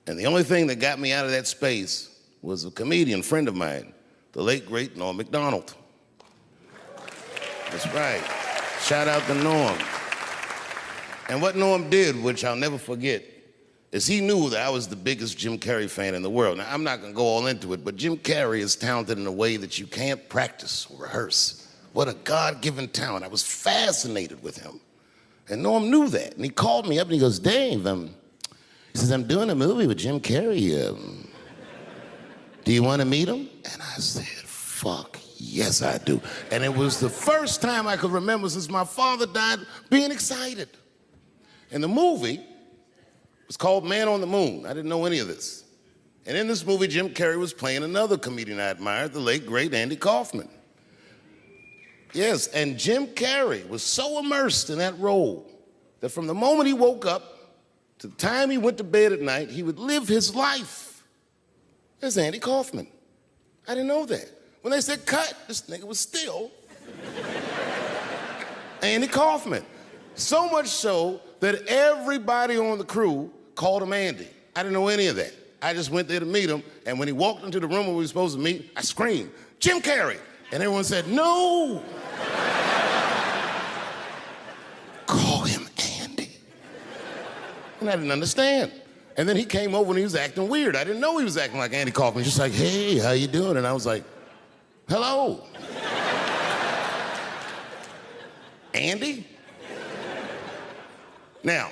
And the only thing that got me out of that space was a comedian friend of mine, the late, great Norm Macdonald. That's right. Shout out to Norm. And what Norm did, which I'll never forget, is he knew that I was the biggest Jim Carrey fan in the world. Now, I'm not gonna go all into it, but Jim Carrey is talented in a way that you can't practice or rehearse. What a God-given talent. I was fascinated with him. And Norm knew that. And he called me up and he goes, Dave, he says, I'm doing a movie with Jim Carrey. Do you want to meet him? And I said, fuck, yes, I do. And it was the first time I could remember since my father died being excited. And the movie was called Man on the Moon. I didn't know any of this. And in this movie, Jim Carrey was playing another comedian I admired, the late, great Andy Kaufman. Yes, and Jim Carrey was so immersed in that role that from the moment he woke up to the time he went to bed at night, he would live his life as Andy Kaufman. I didn't know that. When they said cut, this nigga was still Andy Kaufman. So much so that everybody on the crew called him Andy. I didn't know any of that. I just went there to meet him, and when he walked into the room where we were supposed to meet, I screamed, Jim Carrey! And everyone said, no! Call him Andy. And I didn't understand. And then he came over and he was acting weird. I didn't know he was acting like Andy Kaufman. Just like, hey, how you doing? And I was like, hello. Andy? Now,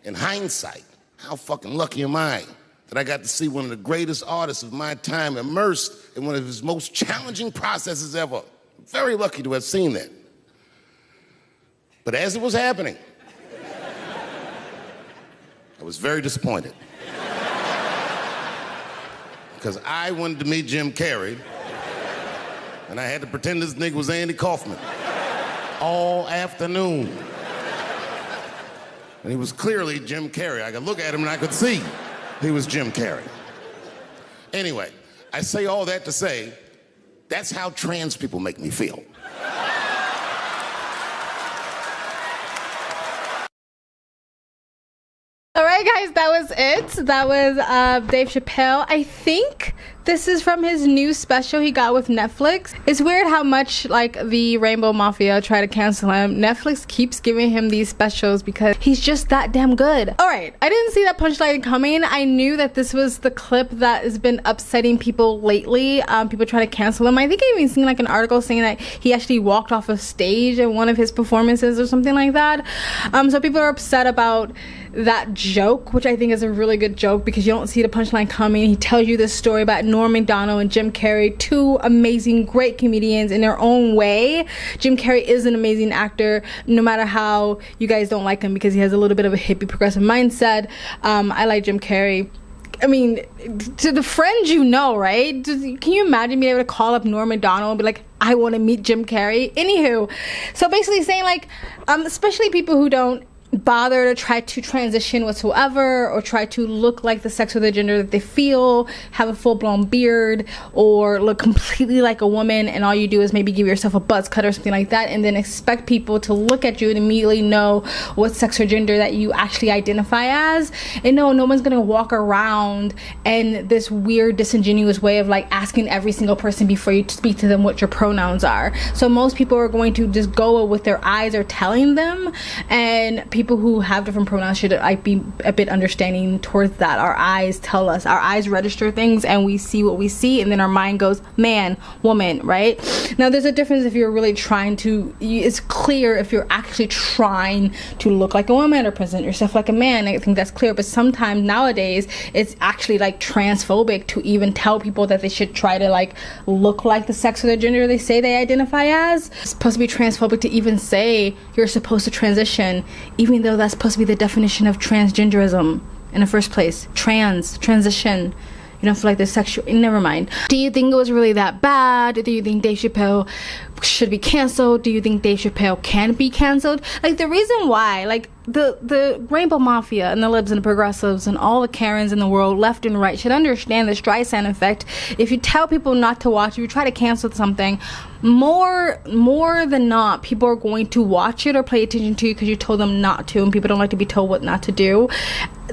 in hindsight, how fucking lucky am I that I got to see one of the greatest artists of my time immersed in one of his most challenging processes ever. Very lucky to have seen that. But as it was happening, I was very disappointed. Because I wanted to meet Jim Carrey, and I had to pretend this nigga was Andy Kaufman all afternoon. And he was clearly Jim Carrey. I could look at him and I could see he was Jim Carrey. Anyway, I say all that to say, that's how trans people make me feel. All right, guys, that was it. That was Dave Chappelle. I think this is from his new special he got with Netflix. It's weird how much like the Rainbow Mafia try to cancel him. Netflix keeps giving him these specials because he's just that damn good. All right, I didn't see that punchline coming. I knew that this was the clip that has been upsetting people lately. People try to cancel him. I think I even seen like an article saying that he actually walked off of stage in one of his performances or something like that. So people are upset about that joke, which I think is a really good joke because you don't see the punchline coming. He tells you this story about Norm Macdonald and Jim Carrey, two amazing, great comedians in their own way. Jim Carrey is an amazing actor, no matter how you guys don't like him because he has a little bit of a hippie progressive mindset. I like Jim Carrey. I mean, to the friends you know, right? Can you imagine being able to call up Norm Macdonald and be like, I want to meet Jim Carrey? Anywho, so basically saying like, especially people who don't bother to try to transition whatsoever or try to look like the sex or the gender that they feel, have a full-blown beard, or look completely like a woman, and all you do is maybe give yourself a buzz cut or something like that, and then expect people to look at you and immediately know what sex or gender that you actually identify as. And no one's gonna walk around in this weird disingenuous way of like asking every single person before you speak to them what your pronouns are. So most people are going to just go with what their eyes are telling them, and people who have different pronouns should like be a bit understanding towards that. Our eyes tell us, our eyes register things, and we see what we see, and then our mind goes man, woman, right? Now there's a difference if you're really trying to, it's clear if you're actually trying to look like a woman or present yourself like a man. I think that's clear, but sometimes nowadays it's actually like transphobic to even tell people that they should try to like look like the sex or the gender they say they identify as. It's supposed to be transphobic to even say you're supposed to transition, even though that's supposed to be the definition of transgenderism in the first place. Transition. You don't feel like there's sexual, never mind. Do you think it was really that bad? Do you think Dave Chappelle should be canceled? Do you think Dave Chappelle can be canceled? Like, the reason why, like, the Rainbow Mafia and the libs and the progressives and all the Karens in the world, left and right, should understand the Streisand effect. If you tell people not to watch, if you try to cancel something, more than not, people are going to watch it or pay attention to you because you told them not to, and people don't like to be told what not to do.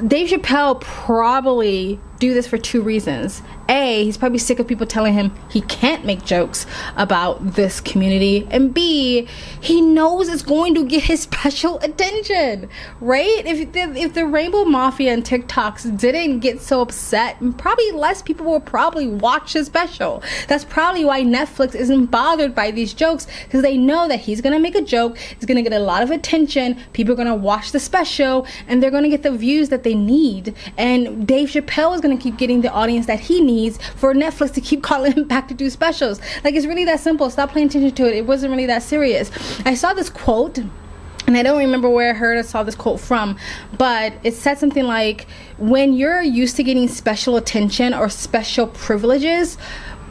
Dave Chappelle probably do this for two reasons. A, he's probably sick of people telling him he can't make jokes about this community, and B, he knows it's going to get his special attention, right? If the Rainbow Mafia and TikToks didn't get so upset, probably less people will probably watch his special. That's probably why Netflix isn't bothered by these jokes, because they know that he's gonna make a joke, it's gonna get a lot of attention, people are gonna watch the special, and they're gonna get the views that they need, and Dave Chappelle is gonna keep getting the audience that he needs for Netflix to keep calling him back to do specials. Like, it's really that simple. Stop paying attention to it. It wasn't really that serious. I saw this quote, and I don't remember where I saw this quote from, but it said something like, when you're used to getting special attention or special privileges,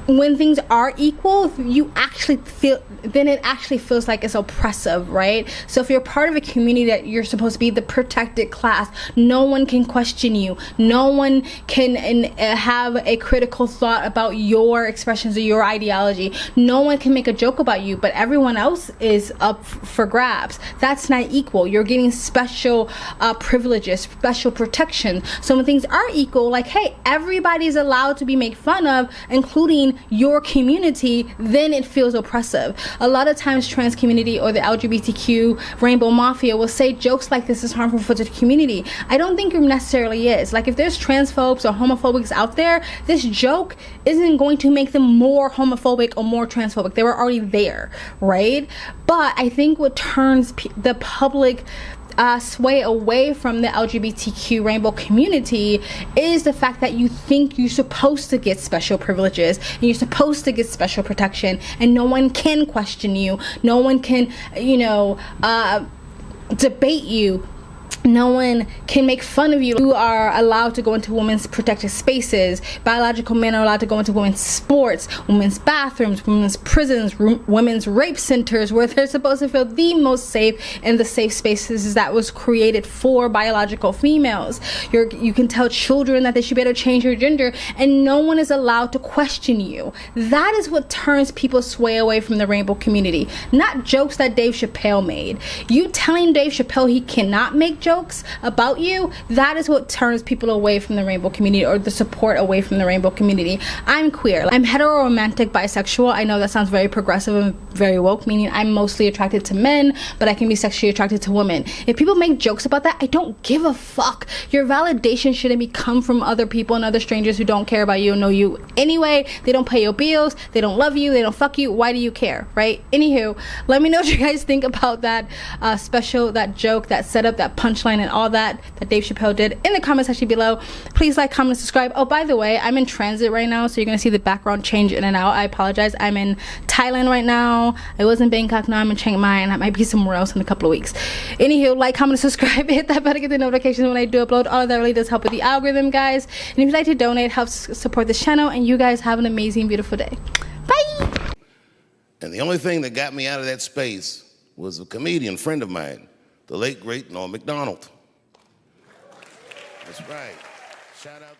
when things are equal, you actually feel, then it actually feels like it's oppressive, right? So if you're part of a community that you're supposed to be the protected class, no one can question you, no one can have a critical thought about your expressions or your ideology, no one can make a joke about you, but everyone else is up for grabs. That's not equal. You're getting special privileges, special protection. So when things are equal, like, hey, everybody's allowed to be made fun of, including your community, then it feels oppressive. A lot of times trans community or the LGBTQ Rainbow Mafia will say jokes like this is harmful to the community. I don't think it necessarily is. Like, if there's transphobes or homophobics out there, this joke isn't going to make them more homophobic or more transphobic. They were already there, right? But I think what turns the public sway away from the LGBTQ rainbow community is the fact that you think you're supposed to get special privileges and you're supposed to get special protection, and no one can question you, no one can, debate you, no one can make fun of you. You are allowed to go into women's protected spaces. Biological men are allowed to go into women's sports, women's bathrooms, women's prisons, women's rape centers, where they're supposed to feel the most safe in the safe spaces that was created for biological females. You can tell children that they should be able to change their gender, and no one is allowed to question you. That is what turns people sway away from the rainbow community, not jokes that Dave Chappelle made. You telling Dave Chappelle he cannot make jokes about you, that is what turns people away from the rainbow community, or the support away from the rainbow community. I'm queer. I'm hetero-romantic bisexual. I know that sounds very progressive and very woke, meaning I'm mostly attracted to men, but I can be sexually attracted to women. If people make jokes about that, I don't give a fuck. Your validation shouldn't come from other people and other strangers who don't care about you and know you anyway. They don't pay your bills, they don't love you, they don't fuck you. Why do you care, right? Anywho, let me know what you guys think about that special, that joke, that setup, that punchline, and all that Dave Chappelle did in the comment section below. Please like, comment, subscribe. Oh, by the way, I'm in transit right now, so you're gonna see the background change in and out. I apologize. I'm in Thailand right now. I was in Bangkok, now I'm in Chiang Mai, and I might be somewhere else in a couple of weeks. Anywho, like, comment, subscribe, hit that bell to get the notifications when I do upload. All of that really does help with the algorithm, guys. And if you'd like to donate, it helps support this channel, and you guys have an amazing, beautiful day. Bye! And the only thing that got me out of that space was a comedian friend of mine, the late, great Norm Macdonald. That's right. Shout out.